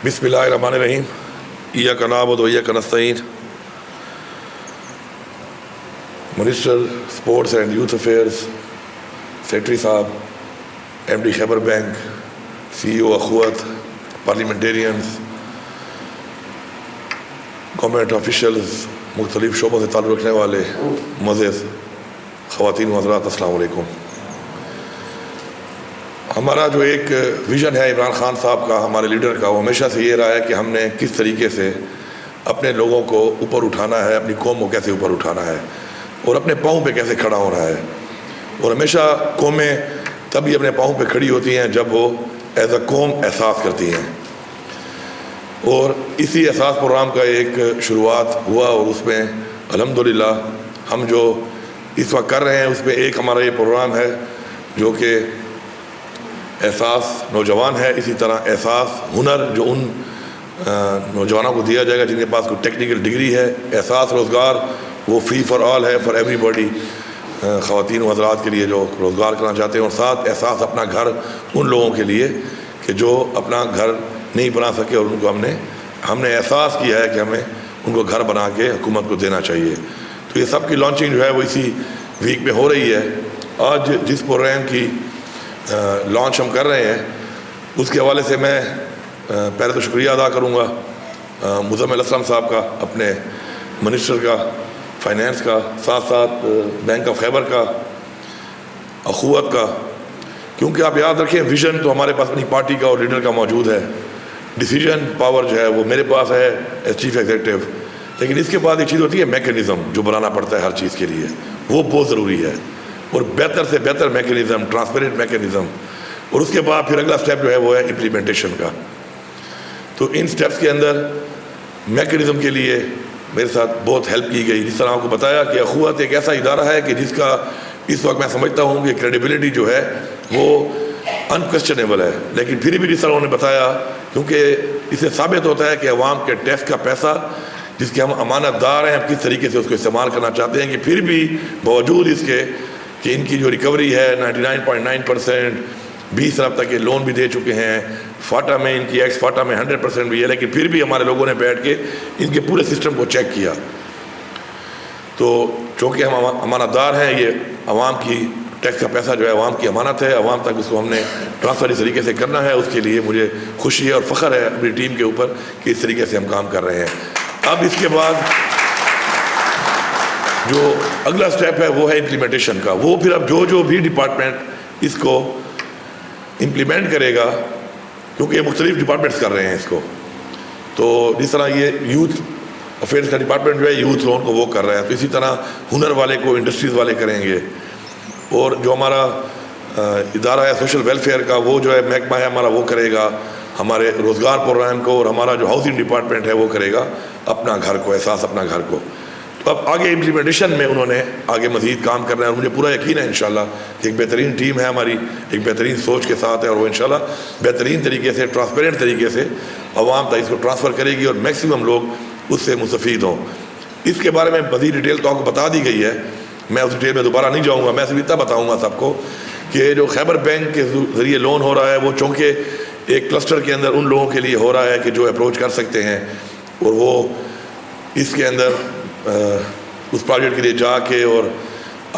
بسم اللہ الرحمن الرحیم ایاک نعبد و ایاک نستعین. Minister sports and youth affairs secretary صاحب, M D Khyber bank, C E O Akhuwat, parliamentarians, government officials, مختلف شعبوں سے تعلق رکھنے والے معزز خواتین و حضرات, السلام علیکم. ہمارا جو ایک ویژن ہے عمران خان صاحب کا, ہمارے لیڈر کا, وہ ہمیشہ سے یہ رہا ہے کہ ہم نے کس طریقے سے اپنے لوگوں کو اوپر اٹھانا ہے, اپنی قوم کو کیسے اوپر اٹھانا ہے اور اپنے پاؤں پہ کیسے کھڑا ہونا ہے. اور ہمیشہ قومیں تبھی اپنے پاؤں پہ کھڑی ہوتی ہیں جب وہ ایز اے قوم احساس کرتی ہیں. اور اسی احساس پروگرام کا ایک شروعات ہوا اور اس میں الحمدللہ ہم جو اس وقت کر رہے ہیں اس میں ایک ہمارا یہ پروگرام ہے جو کہ احساس نوجوان ہے. اسی طرح احساس ہنر جو ان نوجوانوں کو دیا جائے گا جن کے پاس کوئی ٹیکنیکل ڈگری ہے. احساس روزگار وہ فری فار آل ہے, فار ایوری باڈی, خواتین و حضرات کے لیے جو روزگار کرنا چاہتے ہیں. اور ساتھ احساس اپنا گھر ان لوگوں کے لیے کہ جو اپنا گھر نہیں بنا سکے اور ان کو ہم نے احساس کیا ہے کہ ہمیں ان کو گھر بنا کے حکومت کو دینا چاہیے. تو یہ سب کی لانچنگ جو ہے وہ اسی ویک میں ہو رہی ہے. آج جس پروگرام کی لانچ ہم کر رہے ہیں اس کے حوالے سے میں پہلے تو شکریہ ادا کروں گا مزمل اسلم صاحب کا, اپنے منسٹر کا فائنینس کا, ساتھ ساتھ بینک آف خیبر کا, اخوت کا, کیونکہ آپ یاد رکھیں ویژن تو ہمارے پاس اپنی پارٹی کا اور لیڈر کا موجود ہے, ڈیسیجن پاور جو ہے وہ میرے پاس ہے ایز چیف ایگزیکٹو, لیکن اس کے بعد ایک چیز ہوتی ہے میکینزم جو بنانا پڑتا ہے ہر چیز کے لیے, وہ بہت ضروری ہے. اور بہتر سے بہتر میکینزم, ٹرانسپیرنٹ میکینزم. اور اس کے بعد پھر اگلا سٹیپ جو ہے وہ ہے امپلیمنٹیشن کا. تو ان سٹیپس کے اندر میکینزم کے لیے میرے ساتھ بہت ہیلپ کی گئی. جس طرح آپ کو بتایا کہ اخوت ایک ایسا ادارہ ہے کہ جس کا اس وقت میں سمجھتا ہوں کہ کریڈیبلٹی جو ہے وہ انکویسچنیبل ہے, لیکن پھر بھی جس طرح انہوں نے بتایا, کیونکہ اس سے ثابت ہوتا ہے کہ عوام کے ٹیکس کا پیسہ جس کے ہم امانت دار ہیں, ہم کس طریقے سے اس کو استعمال کرنا چاہتے ہیں, کہ پھر بھی باوجود اس کے کہ ان کی جو ریکوری ہے 99.9%, 20 ارب تک کے لون بھی دے چکے ہیں, فاٹا میں ان کی ایکس فاٹا میں 100% بھی ہے, لیکن پھر بھی ہمارے لوگوں نے بیٹھ کے ان کے پورے سسٹم کو چیک کیا. تو چونکہ ہم امانت دار ہیں, یہ عوام کی ٹیکس کا پیسہ جو ہے عوام کی امانت ہے, عوام تک اس کو ہم نے ٹرانسفر اس طریقے سے کرنا ہے. اس کے لیے مجھے خوشی ہے اور فخر ہے اپنی ٹیم کے اوپر کہ اس طریقے سے ہم کام کر رہے ہیں. اب اس کے بعد جو اگلا سٹیپ ہے وہ ہے امپلیمنٹیشن کا. وہ پھر اب جو بھی ڈپارٹمنٹ اس کو امپلیمنٹ کرے گا, کیونکہ یہ مختلف ڈپارٹمنٹس کر رہے ہیں اس کو, تو جس طرح یہ یوتھ افیئرس کا ڈپارٹمنٹ جو ہے یوتھ لون کو وہ کر رہا ہے, تو اسی طرح ہنر والے کو انڈسٹریز والے کریں گے. اور جو ہمارا ادارہ ہے سوشل ویلفیئر کا, وہ جو ہے محکمہ ہے ہمارا, وہ کرے گا ہمارے روزگار پروگرام کو, اور ہمارا جو ہاؤسنگ ڈپارٹمنٹ ہے وہ کرے گا اپنا گھر کو, احساس اپنا گھر کو. تو اب آگے امپلیمنٹیشن میں انہوں نے آگے مزید کام کرنا ہے, اور مجھے پورا یقین ہے انشاءاللہ کہ ایک بہترین ٹیم ہے ہماری, ایک بہترین سوچ کے ساتھ ہے, اور وہ انشاءاللہ بہترین طریقے سے, ٹرانسپیرنٹ طریقے سے عوام تک اس کو ٹرانسفر کرے گی اور میکسیمم لوگ اس سے مستفید ہوں. اس کے بارے میں مزید ڈیٹیل تو آپ کو بتا دی گئی ہے, میں اس ڈیٹیل میں دوبارہ نہیں جاؤں گا. میں صرف اتنا بتاؤں گا سب کو کہ جو خیبر بینک کے ذریعے لون ہو رہا ہے وہ چونکہ ایک کلسٹر کے اندر ان لوگوں کے لیے ہو رہا ہے کہ جو اپروچ کر سکتے ہیں, اور وہ اس کے اندر اس پروجیکٹ کے لیے جا کے اور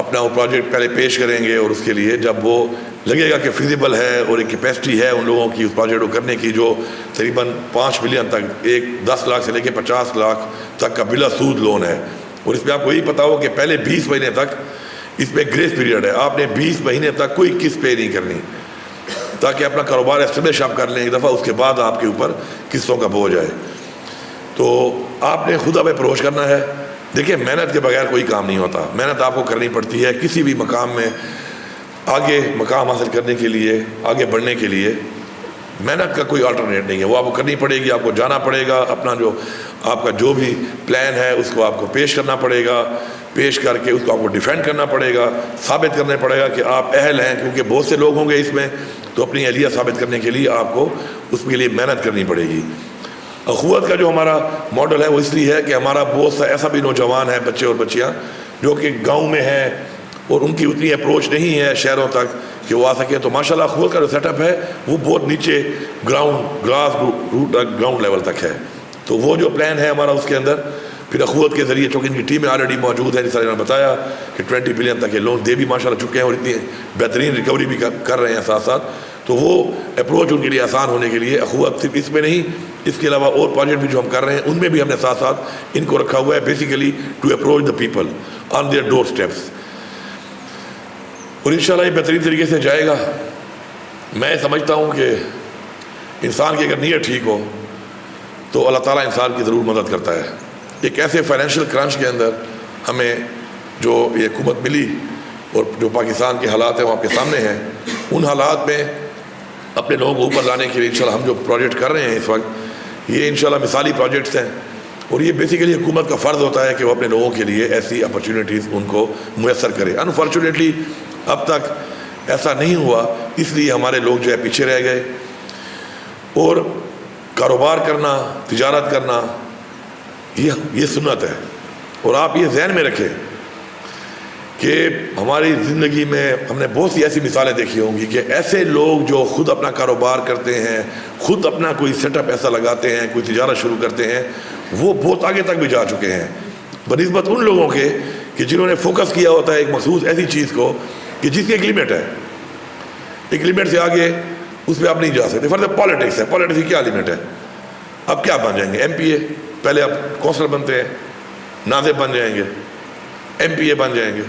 اپنا وہ پروجیکٹ پہلے پیش کریں گے, اور اس کے لیے جب وہ لگے گا کہ فیزیبل ہے اور ایک کیپیسٹی ہے ان لوگوں کی اس پروجیکٹ کو کرنے کی, جو تقریباً 5 ملین تک, 10 لاکھ سے لے کے 50 لاکھ تک کا بلا سود لون ہے. اور اس میں آپ کو یہی پتا ہو کہ پہلے 20 مہینے تک اس میں گریس پیریڈ ہے, آپ نے 20 مہینے تک کوئی قسط پے نہیں کرنی, تاکہ اپنا کاروبار اسٹیبلش آپ کر لیں ایک دفعہ, اس کے بعد آپ کے اوپر قسطوں کا بوجھ آئے. تو آپ نے خود اب اپروچ کرنا ہے. دیکھیں محنت کے بغیر کوئی کام نہیں ہوتا, محنت آپ کو کرنی پڑتی ہے کسی بھی مقام میں. آگے مقام حاصل کرنے کے لیے, آگے بڑھنے کے لیے محنت کا کوئی آلٹرنیٹ نہیں ہے, وہ آپ کو کرنی پڑے گی. آپ کو جانا پڑے گا, اپنا جو آپ کا جو بھی پلان ہے اس کو آپ کو پیش کرنا پڑے گا, پیش کر کے اس کو آپ کو ڈیفینڈ کرنا پڑے گا, ثابت کرنا پڑے گا کہ آپ اہل ہیں, کیونکہ بہت سے لوگ ہوں گے اس میں, تو اپنی اہلیت ثابت کرنے کے لیے آپ کو اس کے لیے محنت کرنی پڑے گی. اخوت کا جو ہمارا ماڈل ہے وہ اس لیے ہے کہ ہمارا بہت سا ایسا بھی نوجوان ہے, بچے اور بچیاں جو کہ گاؤں میں ہیں اور ان کی اتنی اپروچ نہیں ہے شہروں تک, کہ وہ آ سکے. تو ماشاءاللہ اخوت کا جو سیٹ اپ ہے وہ بہت نیچے گراس روٹ گراؤنڈ لیول تک ہے. تو وہ جو پلان ہے ہمارا اس کے اندر پھر اخوت کے ذریعے, چونکہ ان کی ٹیمیں آلریڈی موجود ہیں, جس طرح نے بتایا کہ 20 بلین تک یہ لون دے بھی ماشاءاللہ چکے ہیں اور اتنی بہترین ریکوری بھی کر رہے ہیں ساتھ ساتھ. تو وہ اپروچ ان کے لیے آسان ہونے کے لیے اخوت صرف اس میں نہیں, اس کے علاوہ اور پروجیکٹ بھی جو ہم کر رہے ہیں ان میں بھی ہم نے ساتھ ساتھ ان کو رکھا ہوا ہے, basically to approach the people on their doorsteps. اور انشاءاللہ یہ بہترین طریقے سے جائے گا. میں سمجھتا ہوں کہ انسان کی اگر نیت ٹھیک ہو تو اللہ تعالیٰ انسان کی ضرور مدد کرتا ہے. ایک ایسے فائنینشیل کرنچ کے اندر ہمیں جو یہ حکومت ملی اور جو پاکستان کے حالات ہیں وہ آپ کے سامنے ہیں, ان حالات میں اپنے لوگوں کو اوپر لانے کے لیے انشاءاللہ ہم جو پروجیکٹ کر رہے ہیں اس وقت, یہ انشاءاللہ مثالی پروجیکٹس ہیں. اور یہ بیسیکلی حکومت کا فرض ہوتا ہے کہ وہ اپنے لوگوں کے لیے ایسی اپرچونیٹیز ان کو میسر کرے. انفارچونیٹلی اب تک ایسا نہیں ہوا, اس لیے ہمارے لوگ جو ہے پیچھے رہ گئے. اور کاروبار کرنا, تجارت کرنا یہ سنت ہے. اور آپ یہ ذہن میں رکھیں کہ ہماری زندگی میں ہم نے بہت سی ایسی مثالیں دیکھی ہوں گی کہ ایسے لوگ جو خود اپنا کاروبار کرتے ہیں, خود اپنا کوئی سیٹ اپ ایسا لگاتے ہیں, کوئی تجارت شروع کرتے ہیں, وہ بہت آگے تک بھی جا چکے ہیں بنسبت ان لوگوں کے کہ جنہوں نے فوکس کیا ہوتا ہے ایک مخصوص ایسی چیز کو کہ جس کی ایک لمٹ ہے. ایک لمٹ سے آگے اس پہ آپ نہیں جا سکتے. فرض پالیٹکس ہے, پالیٹکس کی کیا لمٹ ہے؟ اب کیا بن جائیں گے؟ ایم پی اے, پہلے آپ کونسلر بنتے ہیں, ناظر بن جائیں گے, ایم پی اے بن جائیں گے,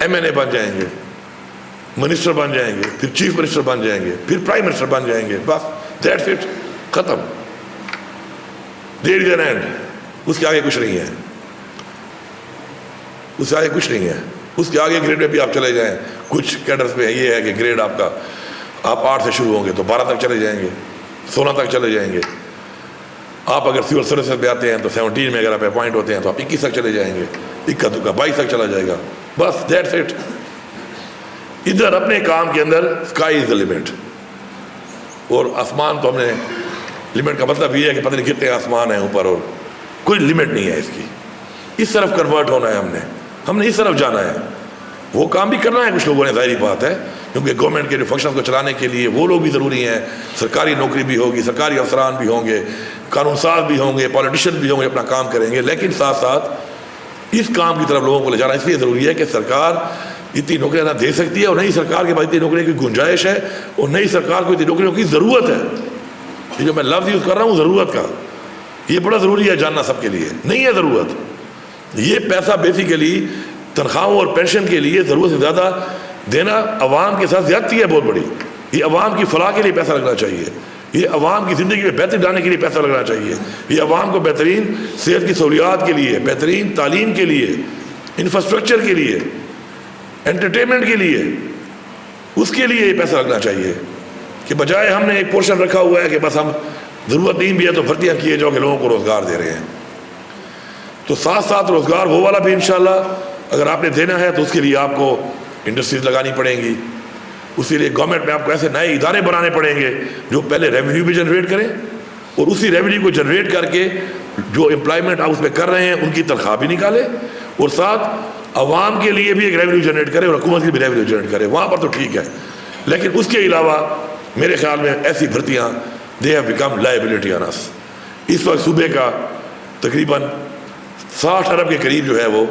ایم این اے بن جائیں گے, منسٹر بن جائیں گے, پھر چیف منسٹر بن جائیں گے, پھر پرائم منسٹر بن جائیں گے. بس دیٹس اٹ, ختم. دیر از این اینڈ. اس کے آگے کچھ نہیں ہے, اس سے آگے کچھ نہیں ہے. اس کے آگے گریڈ میں بھی آپ چلے جائیں, کچھ کیڈرز میں یہ ہے کہ گریڈ آپ کا, آپ 8 سے شروع ہوں گے تو 12 تک چلے جائیں گے, 16 تک چلے جائیں گے. آپ اگر سول سروسز میں آتے ہیں تو 17 میں اگر آپ اپوائنٹ ہوتے ہیں تو آپ 21 تک چلے جائیں گے, 22 تک چلا جائے گا. بس دیٹس اٹ. ادھر اپنے کام کے اندر اسکائی از دا لمٹ. اور آسمان تو ہم نے, لمٹ کا مطلب یہ ہے کہ پتہ نہیں کتنے آسمان ہیں اوپر, اور کوئی لمٹ نہیں ہے اس کی. اس طرف کنورٹ ہونا ہے ہم نے اس طرف جانا ہے. وہ کام بھی کرنا ہے کچھ لوگوں نے, ظاہری بات ہے, کیونکہ گورنمنٹ کے جو فنکشن کو چلانے کے لیے وہ لوگ بھی ضروری ہیں. سرکاری نوکری بھی ہوگی, سرکاری افسران بھی ہوں گے, قانون ساز بھی ہوں گے, پالیٹیشین بھی ہوں گے, اپنا کام کریں گے. لیکن ساتھ ساتھ اس کام کی طرف لوگوں کو لے جانا اس لیے ضروری ہے کہ سرکار اتنی نوکریاں نہ دے سکتی ہے, اور نئی سرکار کے بعد اتنی نوکریوں کی گنجائش ہے, اور نئی سرکار کو اتنی نوکریوں کی ضرورت ہے. یہ جو میں لفظ یوز کر رہا ہوں ضرورت کا, یہ بڑا ضروری ہے جاننا سب کے لیے. نہیں ہے ضرورت, یہ پیسہ بیسیکلی تنخواہوں اور پینشن کے لیے ضرورت سے زیادہ دینا عوام کے ساتھ زیادتی ہے بہت بڑی. یہ عوام کی فلاح کے لیے پیسہ لگنا چاہیے, یہ عوام کی زندگی میں بہتری لانے کے لیے پیسہ لگنا چاہیے, یہ عوام کو بہترین صحت کی سہولیات کے لیے, بہترین تعلیم کے لیے, انفراسٹرکچر کے لیے, انٹرٹینمنٹ کے لیے, اس کے لیے یہ پیسہ لگنا چاہیے. کہ بجائے ہم نے ایک پورشن رکھا ہوا ہے کہ بس ہم ضرورت نہیں بھی ہے تو بھرتیاں کیے جو کہ لوگوں کو روزگار دے رہے ہیں. تو ساتھ ساتھ روزگار وہ والا بھی انشاءاللہ اگر آپ نے دینا ہے تو اس کے لیے آپ کو انڈسٹریز لگانی پڑیں گی. اسی لیے گورنمنٹ میں آپ کو ایسے نئے ادارے بنانے پڑیں گے جو پہلے ریونیو بھی جنریٹ کریں, اور اسی ریونیو کو جنریٹ کر کے جو امپلائمنٹ آپ اس میں کر رہے ہیں ان کی تنخواہ بھی نکالے, اور ساتھ عوام کے لیے بھی ایک ریونیو جنریٹ کرے, اور حکومت کی بھی ریونیو جنریٹ کرے. وہاں پر تو ٹھیک ہے, لیکن اس کے علاوہ میرے خیال میں ایسی بھرتیاں they have become liability on us. اس وقت صوبے کا تقریباً 60 ارب کے قریب جو ہے وہ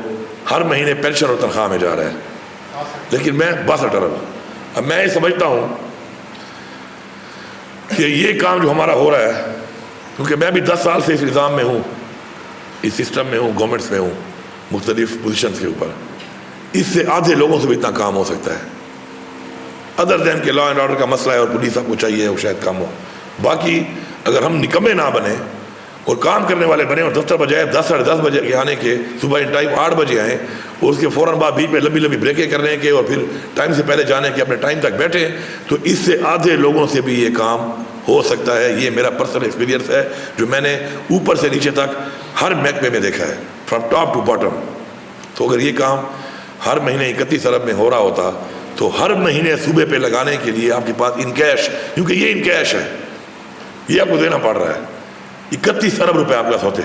ہر مہینے پینشن اور تنخواہ میں جا رہا ہے, لیکن میں 62 ارب. اب میں یہ سمجھتا ہوں کہ یہ کام جو ہمارا ہو رہا ہے, کیونکہ میں بھی 10 سال سے اس نظام میں ہوں, اس سسٹم میں ہوں, گورنمنٹس میں ہوں, مختلف پوزیشنز کے اوپر, اس سے آدھے لوگوں سے بھی اتنا کام ہو سکتا ہے. ادر دین کہ لا اینڈ آرڈر کا مسئلہ ہے اور پولیس آپ کو چاہیے وہ شاید کام ہو. باقی اگر ہم نکمے نہ بنیں اور کام کرنے والے بنے, اور دفتر بجائے 10 ساڑھے 10 بجے کے آنے کے, صبح ان ٹائم 8 بجے آئیں, اور اس کے فوراً بعد بیچ میں لمبی لمبی بریکیں کرنے کے, اور پھر ٹائم سے پہلے جانے کے, اپنے ٹائم تک بیٹھیں, تو اس سے آدھے لوگوں سے بھی یہ کام ہو سکتا ہے. یہ میرا پرسنل ایکسپیرینس ہے جو میں نے اوپر سے نیچے تک ہر محکمے میں دیکھا ہے, فرام ٹاپ ٹو باٹم. تو اگر یہ کام ہر مہینے 31 ارب میں ہو رہا ہوتا تو ہر مہینے صوبے پہ لگانے کے لیے آپ کے پاس ان کیش, کیونکہ یہ ان کیش ہے, یہ آپ کو دینا پڑ رہا ہے, 31 ارب روپے آپ کے پاس ہوتے.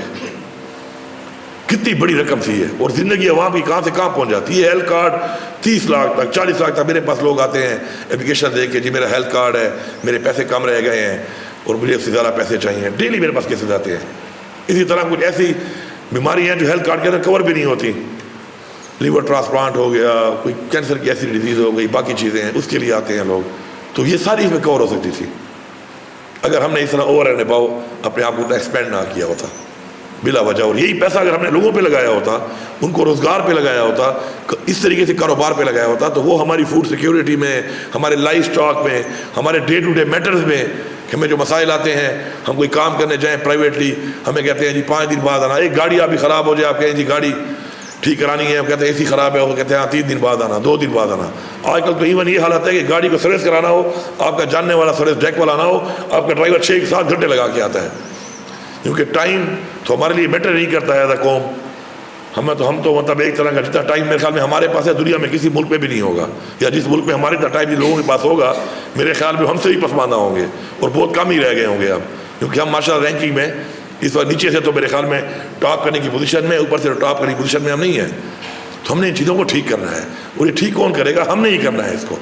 کتنی بڑی رقم تھی یہ، اور زندگی عوام کی کہاں سے کہاں پہنچ جاتی ہے۔ ہیلتھ کارڈ 30 لاکھ تک 40 لاکھ تک میرے پاس لوگ آتے ہیں اپلیکیشن دے کے، جی میرا ہیلتھ کارڈ ہے، میرے پیسے کم رہ گئے ہیں اور مجھے اس سے زیادہ پیسے چاہیے، ڈیلی میرے پاس کیسز آتے ہیں۔ اسی طرح کچھ ایسی بیماری ہیں جو ہیلتھ کارڈ کے اندر کور بھی نہیں ہوتی، لیور ٹرانسپلانٹ ہو گیا، کوئی کینسر کی ایسی ڈیزیز ہو گئی، باقی چیزیں ہیں، اس کے لیے آتے ہیں لوگ، تو یہ ساری اس میں کور ہو سکتی تھی اگر ہم نے اس طرح اوور اینڈ اباؤ اپنے آپ کو اتنا ایکسپینڈ نہ کیا ہوتا بلا وجہ۔ اور یہی پیسہ اگر ہم نے لوگوں پہ لگایا ہوتا، ان کو روزگار پہ لگایا ہوتا، اس طریقے سے کاروبار پہ لگایا ہوتا، تو وہ ہماری فوڈ سیکیورٹی میں، ہمارے لائف اسٹاک میں، ہمارے ڈے ٹو ڈے میٹرز میں، کہ ہمیں جو مسائل آتے ہیں، ہم کوئی کام کرنے جائیں پرائیویٹلی، ہمیں کہتے ہیں جی 5 دن بعد آنا، ایک گاڑی آپ بھی خراب ہو جائے، آپ کہیں جی گاڑی ٹھیک کرانی ہے، ہم کہتے ہیں اے سی خراب ہے، وہ کہتے ہیں ہاں 3 دن بعد آنا، 2 دن بعد آنا۔ آج کل تو ایون یہ حالت ہے کہ گاڑی کو سروس کرانا ہو، آپ کا جاننے والا سروس ڈیک والا نہ ہو، آپ کا ڈرائیور 6-7 گھنٹے لگا کے آتا ہے، کیونکہ ٹائم تو ہمارے لیے میٹر نہیں کرتا ہے ایز اے قوم۔ ہم تو مطلب ایک طرح کا جتنا ٹائم میرے خیال میں ہمارے پاس ہے دنیا میں کسی ملک میں بھی نہیں ہوگا، یا جس ملک میں ہمارے اتنا ٹائم جن لوگوں کے پاس ہوگا میرے خیال میں ہم سے ہی پسماندہ ہوں گے، اور بہت کم ہی رہ گئے ہوں گے اب، کیونکہ ہم ماشاء اللہ رینکنگ میں اس وقت نیچے سے تو میرے خیال میں ٹاپ کرنے کی پوزیشن میں، اوپر سے ٹاپ کرنے کی پوزیشن میں ہم نہیں ہیں۔ تو ہم نے ان چیزوں کو ٹھیک کرنا ہے، اور یہ ٹھیک کون کرے گا؟ ہم نے ہی کرنا ہے اس کو۔